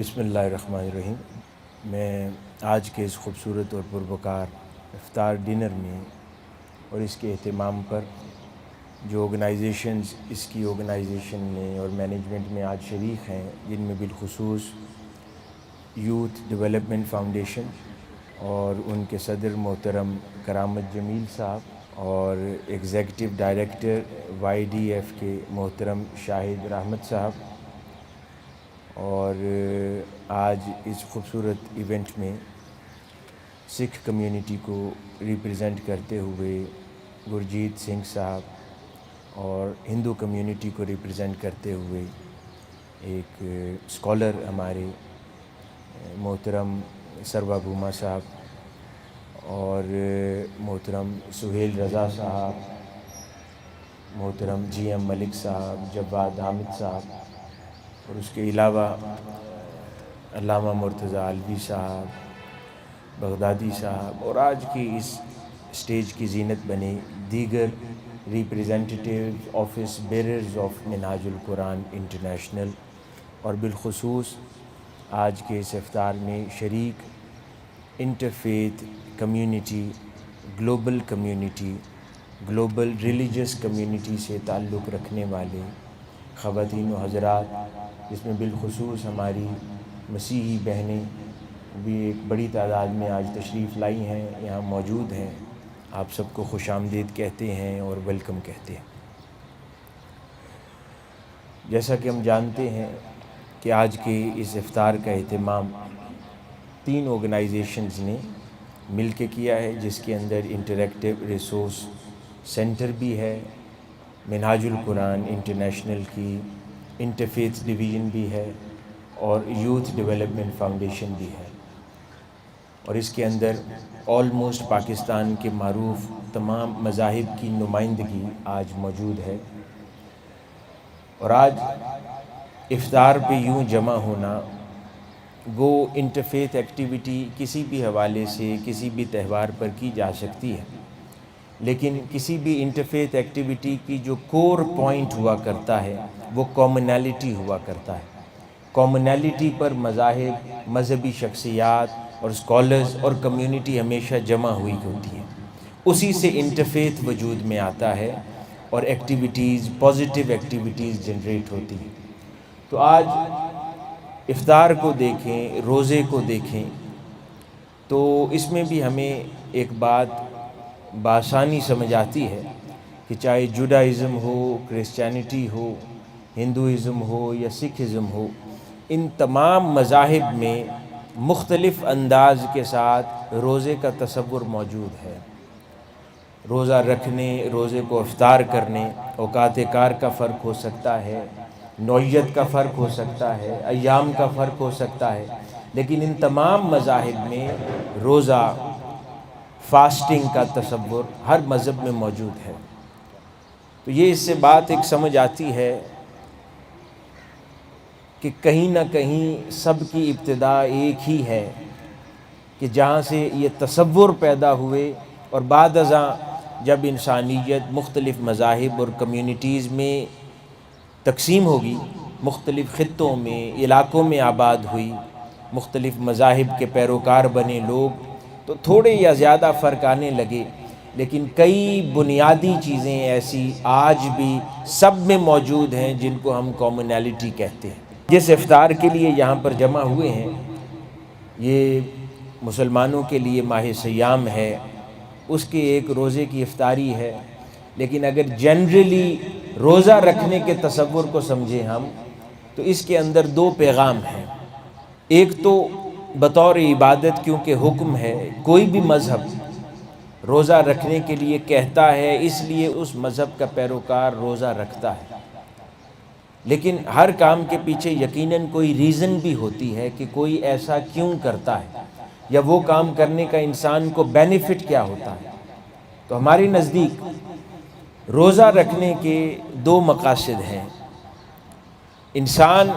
بسم اللہ الرحمن الرحیم۔ میں آج کے اس خوبصورت اور پروقار افطار ڈنر میں اور اس کے اہتمام پر جو آرگنائزیشنز اس کی آرگنائزیشن میں اور مینجمنٹ میں آج شریک ہیں، جن میں بالخصوص یوتھ ڈیولپمنٹ فاؤنڈیشن اور ان کے صدر محترم کرامت جمیل صاحب اور ایگزیکٹو ڈائریکٹر YDF کے محترم شاہد رحمت صاحب، اور آج اس خوبصورت ایونٹ میں سکھ کمیونٹی کو ریپرزینٹ کرتے ہوئے گرجیت سنگھ صاحب اور ہندو کمیونٹی کو ریپرزینٹ کرتے ہوئے ایک اسکالر ہمارے محترم سروا بھوما صاحب اور محترم سہیل رضا صاحب، محترم GM ملک صاحب، جواد حامد صاحب، اور اس کے علاوہ علامہ مرتضیٰ علوی صاحب، بغدادی صاحب، اور آج کی اس اسٹیج کی زینت بنے دیگر ریپریزنٹیٹیو آفس بیررز آف منہاج القرآن انٹرنیشنل، اور بالخصوص آج کے اس افطار میں شریک interfaith community, global religious community سے تعلق رکھنے والے خواتین و حضرات، جس میں بالخصوص ہماری مسیحی بہنیں بھی ایک بڑی تعداد میں آج تشریف لائی ہیں، یہاں موجود ہیں۔ آپ سب کو خوش آمدید کہتے ہیں اور ویلکم کہتے ہیں۔ جیسا کہ ہم جانتے ہیں کہ آج کے اس افطار کا اہتمام 3 آرگنائزیشنز نے مل کے کیا ہے، جس کے اندر انٹریکٹیو ریسورس سینٹر بھی ہے، منہاج القرآن انٹرنیشنل کی انٹرفیتھ ڈویژن بھی ہے، اور یوتھ ڈیولپمنٹ فاؤنڈیشن بھی ہے، اور اس کے اندر آلموسٹ پاکستان کے معروف تمام مذاہب کی نمائندگی آج موجود ہے۔ اور آج افطار پہ یوں جمع ہونا، وہ انٹرفیتھ ایکٹیویٹی کسی بھی حوالے سے کسی بھی تہوار پر کی جا سکتی ہے، لیکن کسی بھی انٹرفیتھ ایکٹیویٹی کی جو کور پوائنٹ ہوا کرتا ہے وہ کامنالٹی ہوا کرتا ہے۔ کامنالٹی پر مذاہب، مذہبی شخصیات اور اسکالرز اور کمیونٹی ہمیشہ جمع ہوئی ہوتی ہے، اسی سے انٹرفیتھ وجود میں آتا ہے اور ایکٹیویٹیز، پازیٹیو ایکٹیویٹیز جنریٹ ہوتی ہیں۔ تو آج افطار کو دیکھیں، روزے کو دیکھیں، تو اس میں بھی ہمیں ایک بات بآسانی سمجھ آتی ہے کہ چاہے جوڈائزم ہو، کرسچینٹی ہو، ہندوازم ہو یا سکھزم ہو، ان تمام مذاہب میں مختلف انداز کے ساتھ روزے کا تصور موجود ہے۔ روزہ رکھنے، روزے کو افطار کرنے، اوقات کار کا فرق ہو سکتا ہے، نوعیت کا فرق ہو سکتا ہے، ایام کا فرق ہو سکتا ہے، لیکن ان تمام مذاہب میں روزہ، فاسٹنگ کا تصور ہر مذہب میں موجود ہے۔ تو یہ اس سے بات ایک سمجھ آتی ہے کہ کہیں نہ کہیں سب کی ابتدا ایک ہی ہے، کہ جہاں سے یہ تصور پیدا ہوئے اور بعد ازاں جب انسانیت مختلف مذاہب اور کمیونٹیز میں تقسیم ہوگی، مختلف خطوں میں، علاقوں میں آباد ہوئی، مختلف مذاہب کے پیروکار بنے لوگ، تو تھوڑے یا زیادہ فرق آنے لگے، لیکن کئی بنیادی چیزیں ایسی آج بھی سب میں موجود ہیں جن کو ہم کامنالٹی کہتے ہیں۔ جس افطار کے لیے یہاں پر جمع ہوئے ہیں، یہ مسلمانوں کے لیے ماہ سیام ہے، اس کے ایک روزے کی افطاری ہے، لیکن اگر جنرلی روزہ رکھنے کے تصور کو سمجھیں ہم، تو اس کے اندر 2 پیغام ہیں۔ ایک تو بطور عبادت، کیونکہ حکم ہے، کوئی بھی مذہب روزہ رکھنے کے لیے کہتا ہے، اس لیے اس مذہب کا پیروکار روزہ رکھتا ہے، لیکن ہر کام کے پیچھے یقیناً کوئی ریزن بھی ہوتی ہے کہ کوئی ایسا کیوں کرتا ہے، یا وہ کام کرنے کا انسان کو بینیفٹ کیا ہوتا ہے۔ تو ہمارے نزدیک روزہ رکھنے کے 2 مقاصد ہیں۔ انسان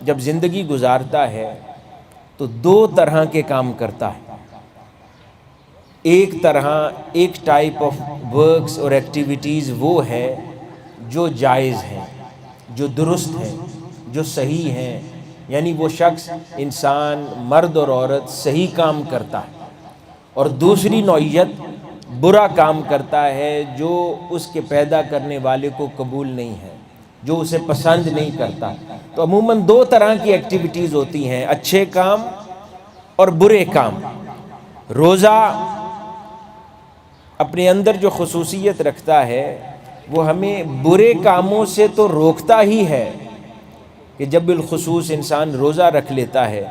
جب زندگی گزارتا ہے تو 2 طرح کے کام کرتا ہے۔ ایک ٹائپ آف ورکس اور ایکٹیویٹیز وہ ہے جو جائز ہیں، جو درست ہیں، جو صحیح ہیں، یعنی وہ شخص انسان مرد اور عورت صحیح کام کرتا ہے، اور دوسری نوعیت برا کام کرتا ہے جو اس کے پیدا کرنے والے کو قبول نہیں ہے، جو اسے پسند نہیں کرتا۔ تو عموماً دو طرح کی ایکٹیویٹیز ہوتی ہیں، اچھے کام اور برے کام۔ روزہ اپنے اندر جو خصوصیت رکھتا ہے وہ ہمیں برے کاموں سے تو روکتا ہی ہے کہ جب بالخصوص انسان روزہ رکھ لیتا ہے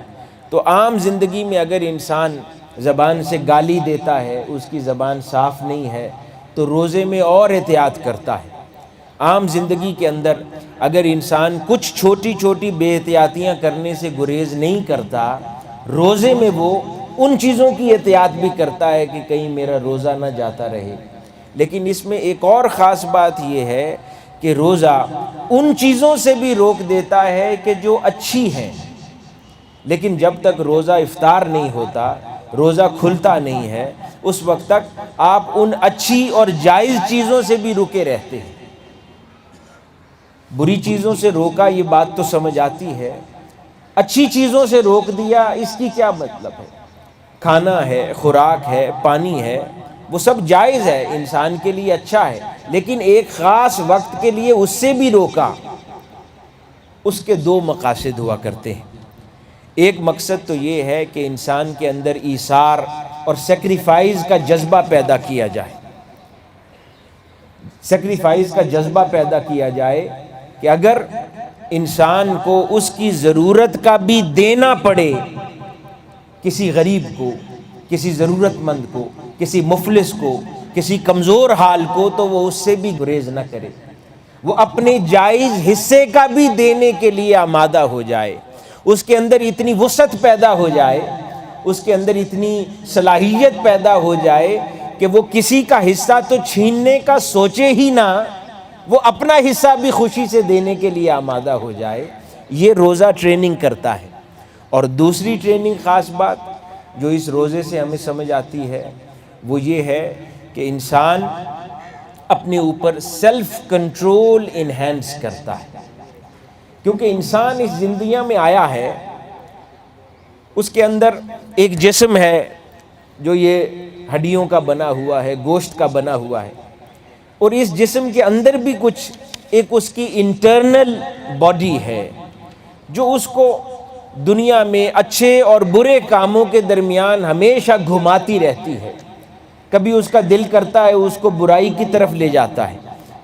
تو عام زندگی میں اگر انسان زبان سے گالی دیتا ہے، اس کی زبان صاف نہیں ہے، تو روزے میں اور احتیاط کرتا ہے۔ عام زندگی کے اندر اگر انسان کچھ چھوٹی چھوٹی بے احتیاطیاں کرنے سے گریز نہیں کرتا، روزے میں وہ ان چیزوں کی احتیاط بھی کرتا ہے کہ کہیں میرا روزہ نہ جاتا رہے۔ لیکن اس میں ایک اور خاص بات یہ ہے کہ روزہ ان چیزوں سے بھی روک دیتا ہے کہ جو اچھی ہیں، لیکن جب تک روزہ افطار نہیں ہوتا، روزہ کھلتا نہیں ہے، اس وقت تک آپ ان اچھی اور جائز چیزوں سے بھی رکے رہتے ہیں۔ بری چیزوں سے روکا، یہ بات تو سمجھ آتی ہے، اچھی چیزوں سے روک دیا، اس کی کیا مطلب ہے؟ کھانا ہے، خوراک ہے، پانی ہے، وہ سب جائز ہے، انسان کے لیے اچھا ہے، لیکن ایک خاص وقت کے لیے اس سے بھی روکا۔ اس کے دو مقاصد ہوا کرتے ہیں۔ ایک مقصد تو یہ ہے کہ انسان کے اندر ایثار اور سیکریفائز کا جذبہ پیدا کیا جائے، سیکریفائز کا جذبہ پیدا کیا جائے کہ اگر انسان کو اس کی ضرورت کا بھی دینا پڑے، کسی غریب کو، کسی ضرورت مند کو، کسی مفلس کو، کسی کمزور حال کو، تو وہ اس سے بھی گریز نہ کرے، وہ اپنے جائز حصے کا بھی دینے کے لیے آمادہ ہو جائے، اس کے اندر اتنی وسعت پیدا ہو جائے، اس کے اندر اتنی صلاحیت پیدا ہو جائے کہ وہ کسی کا حصہ تو چھیننے کا سوچے ہی نہ، وہ اپنا حصہ بھی خوشی سے دینے کے لیے آمادہ ہو جائے۔ یہ روزہ ٹریننگ کرتا ہے۔ اور دوسری ٹریننگ خاص بات جو اس روزے سے ہمیں سمجھ آتی ہے وہ یہ ہے کہ انسان اپنے اوپر سیلف کنٹرول انہینس کرتا ہے، کیونکہ انسان اس زندگی میں آیا ہے، اس کے اندر ایک جسم ہے جو یہ ہڈیوں کا بنا ہوا ہے، گوشت کا بنا ہوا ہے، اور اس جسم کے اندر بھی کچھ ایک اس کی انٹرنل باڈی ہے جو اس کو دنیا میں اچھے اور برے کاموں کے درمیان ہمیشہ گھماتی رہتی ہے۔ کبھی اس کا دل کرتا ہے اس کو برائی کی طرف لے جاتا ہے،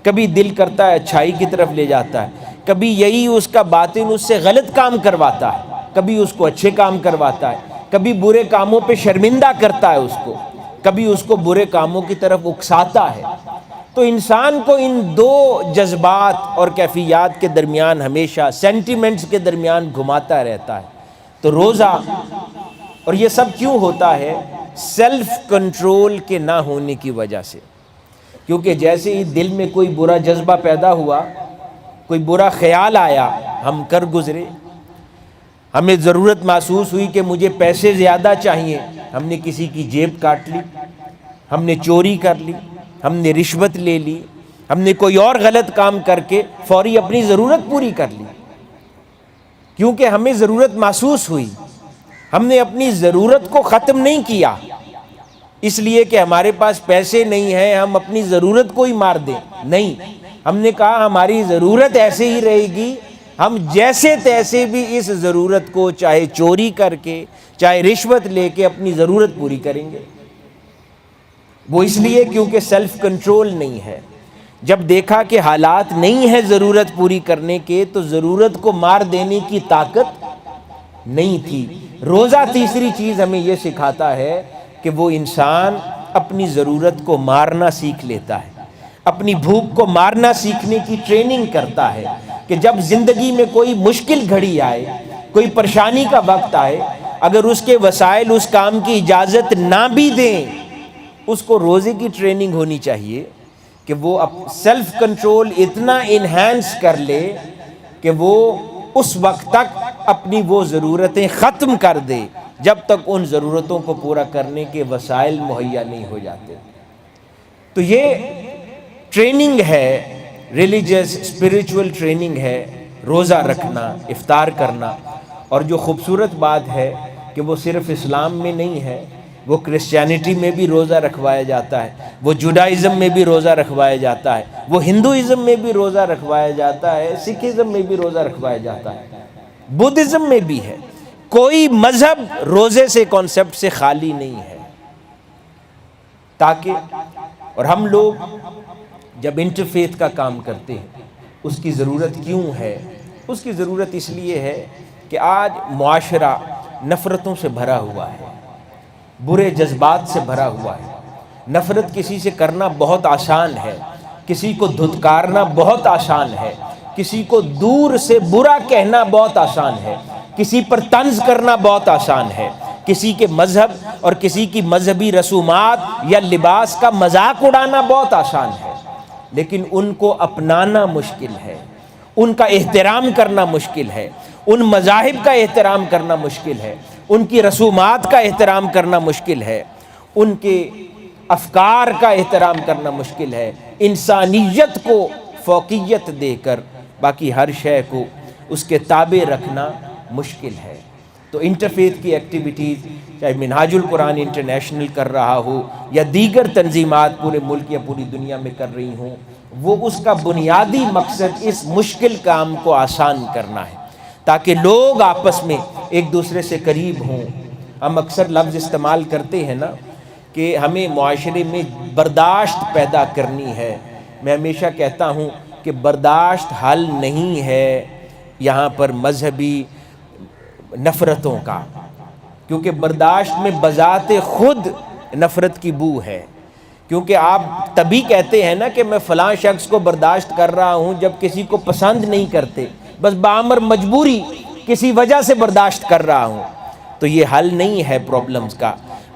کبھی دل کرتا ہے اچھائی کی طرف لے جاتا ہے، کبھی یہی اس کا باطن اس سے غلط کام کرواتا ہے، کبھی اس کو اچھے کام کرواتا ہے، کبھی برے کاموں پہ شرمندہ کرتا ہے اس کو، کبھی اس کو برے کاموں کی طرف اکساتا ہے۔ تو انسان کو ان دو جذبات اور کیفیات کے درمیان ہمیشہ سینٹیمنٹس کے درمیان گھماتا رہتا ہے۔ تو روزہ، اور یہ سب کیوں ہوتا ہے؟ سیلف کنٹرول کے نہ ہونے کی وجہ سے، کیونکہ جیسے ہی دل میں کوئی برا جذبہ پیدا ہوا، کوئی برا خیال آیا، ہم کر گزرے، ہمیں ضرورت محسوس ہوئی کہ مجھے پیسے زیادہ چاہیے، ہم نے کسی کی جیب کاٹ لی، ہم نے چوری کر لی، ہم نے رشوت لے لی، ہم نے کوئی اور غلط کام کر کے فوری اپنی ضرورت پوری کر لی، کیونکہ ہمیں ضرورت محسوس ہوئی۔ ہم نے اپنی ضرورت کو ختم نہیں کیا اس لیے کہ ہمارے پاس پیسے نہیں ہیں ہم اپنی ضرورت کو ہی مار دیں، نہیں، ہم نے کہا ہماری ضرورت ایسے ہی رہے گی، ہم جیسے تیسے بھی اس ضرورت کو چاہے چوری کر کے چاہے رشوت لے کے اپنی ضرورت پوری کریں گے۔ وہ اس لیے کیونکہ سیلف کنٹرول نہیں ہے۔ جب دیکھا کہ حالات نہیں ہے ضرورت پوری کرنے کے، تو ضرورت کو مار دینے کی طاقت نہیں تھی۔ روزہ تیسری چیز ہمیں یہ سکھاتا ہے کہ وہ انسان اپنی ضرورت کو مارنا سیکھ لیتا ہے، اپنی بھوک کو مارنا سیکھنے کی ٹریننگ کرتا ہے کہ جب زندگی میں کوئی مشکل گھڑی آئے، کوئی پریشانی کا وقت آئے، اگر اس کے وسائل اس کام کی اجازت نہ بھی دیں، اس کو روزے کی ٹریننگ ہونی چاہیے کہ وہ سیلف کنٹرول اتنا انہینس کر لے کہ وہ اس وقت تک اپنی وہ ضرورتیں ختم کر دے جب تک ان ضرورتوں کو پورا کرنے کے وسائل مہیا نہیں ہو جاتے۔ تو یہ ٹریننگ ہے، ریلیجس اسپریچول ٹریننگ ہے، روزہ رکھنا، افطار کرنا، اور جو خوبصورت بات ہے کہ وہ صرف اسلام میں نہیں ہے، وہ کرسچینٹی میں بھی روزہ رکھوایا جاتا ہے، وہ جوڈائزم میں بھی روزہ رکھوایا جاتا ہے، وہ ہندوازم میں بھی روزہ رکھوایا جاتا ہے، سکھزم میں بھی روزہ رکھوایا جاتا ہے، بدھزم میں بھی ہے۔ کوئی مذہب روزے سے کانسیپٹ سے خالی نہیں ہے۔ تاکہ اور ہم لوگ جب انٹرفیتھ کا کام کرتے ہیں، اس کی ضرورت کیوں ہے؟ اس کی ضرورت اس لیے ہے کہ آج معاشرہ نفرتوں سے بھرا ہوا ہے، برے جذبات سے بھرا ہوا ہے۔ نفرت کسی سے کرنا بہت آسان ہے، کسی کو دھتکارنا بہت آسان ہے، کسی کو دور سے برا کہنا بہت آسان ہے، کسی پر طنز کرنا بہت آسان ہے، کسی کے مذہب اور کسی کی مذہبی رسومات یا لباس کا مذاق اڑانا بہت آسان ہے، لیکن ان کو اپنانا مشکل ہے، ان کا احترام کرنا مشکل ہے، ان مذاہب کا احترام کرنا مشکل ہے، ان کی رسومات کا احترام کرنا مشکل ہے، ان کے افکار کا احترام کرنا مشکل ہے۔ انسانیت کو فوقیت دے کر باقی ہر شے کو اس کے تابع رکھنا مشکل ہے۔ تو انٹرفیتھ کی ایکٹیویٹیز چاہے منہاج القرآن انٹرنیشنل کر رہا ہو یا دیگر تنظیمات پورے ملک یا پوری دنیا میں کر رہی ہوں، وہ اس کا بنیادی مقصد اس مشکل کام کو آسان کرنا ہے تاکہ لوگ آپس میں ایک دوسرے سے قریب ہوں۔ ہم اکثر لفظ استعمال کرتے ہیں نا کہ ہمیں معاشرے میں برداشت پیدا کرنی ہے۔ میں ہمیشہ کہتا ہوں کہ برداشت حل نہیں ہے یہاں پر مذہبی نفرتوں کا، کیونکہ برداشت میں بذات خود نفرت کی بو ہے۔ کیونکہ آپ تبھی کہتے ہیں نا کہ میں فلاں شخص کو برداشت کر رہا ہوں جب کسی کو پسند نہیں کرتے، بس بامر مجبوری کسی وجہ سے برداشت کر رہا ہوں، تو یہ حل نہیں ہے پرابلمز کا۔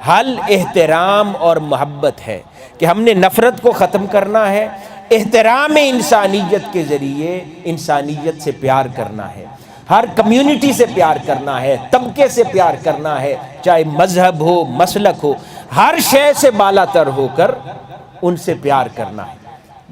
حل احترام اور محبت ہے کہ ہم نے نفرت کو ختم کرنا ہے، احترام انسانیت کے ذریعے انسانیت سے پیار کرنا ہے، ہر کمیونٹی سے پیار کرنا ہے، طبقے سے پیار کرنا ہے، چاہے مذہب ہو، مسلک ہو، ہر شے سے بالا تر ہو کر ان سے پیار کرنا ہے۔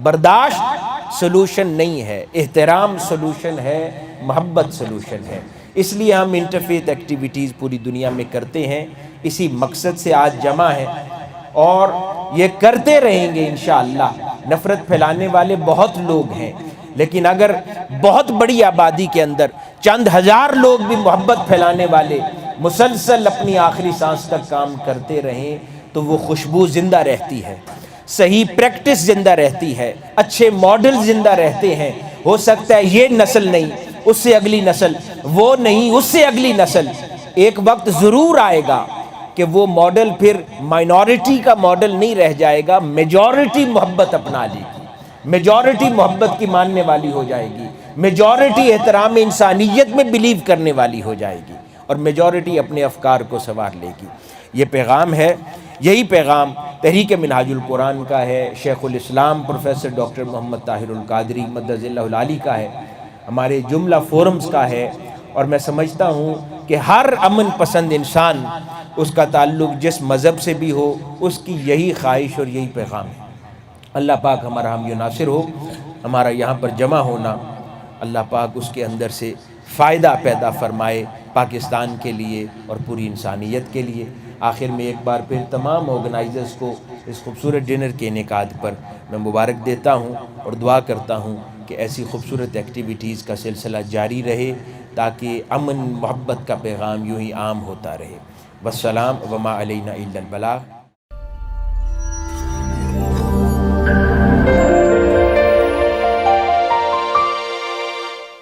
برداشت سلوشن نہیں ہے، احترام سلوشن ہے، محبت سلوشن ہے۔ اس لیے ہم انٹرفیتھ ایکٹیویٹیز پوری دنیا میں کرتے ہیں، اسی مقصد سے آج جمع ہیں اور یہ کرتے رہیں گے انشاءاللہ۔ نفرت پھیلانے والے بہت لوگ ہیں، لیکن اگر بہت بڑی آبادی کے اندر چند ہزار لوگ بھی محبت پھیلانے والے مسلسل اپنی آخری سانس تک کام کرتے رہیں تو وہ خوشبو زندہ رہتی ہے، صحیح پریکٹس زندہ رہتی ہے، اچھے ماڈل زندہ رہتے ہیں۔ ہو سکتا ہے یہ نسل نہیں، اس سے اگلی نسل، وہ نہیں اس سے اگلی نسل، ایک وقت ضرور آئے گا کہ وہ ماڈل پھر مائنورٹی کا ماڈل نہیں رہ جائے گا، میجورٹی محبت اپنا لے گی، میجورٹی محبت کی ماننے والی ہو جائے گی، میجورٹی احترام انسانیت میں بلیو کرنے والی ہو جائے گی، اور میجورٹی اپنے افکار کو سنوار لے گی۔ یہ پیغام ہے، یہی پیغام تحریک منہاج القرآن کا ہے، شیخ الاسلام پروفیسر ڈاکٹر محمد طاہر القادری مدد اللہ العالی کا ہے، ہمارے جملہ فورمز کا ہے، اور میں سمجھتا ہوں کہ ہر امن پسند انسان، اس کا تعلق جس مذہب سے بھی ہو، اس کی یہی خواہش اور یہی پیغام ہے۔ اللہ پاک ہمارا حامی و ناصر ہو، ہمارا یہاں پر جمع ہونا اللہ پاک اس کے اندر سے فائدہ پیدا فرمائے پاکستان کے لیے اور پوری انسانیت کے لیے۔ آخر میں ایک بار پھر تمام آرگنائزرز کو اس خوبصورت ڈنر کے انعقاد پر میں مبارک دیتا ہوں اور دعا کرتا ہوں کہ ایسی خوبصورت ایکٹیویٹیز کا سلسلہ جاری رہے تاکہ امن محبت کا پیغام یوں ہی عام ہوتا رہے۔ والسلام وما علینا الا البلاغ۔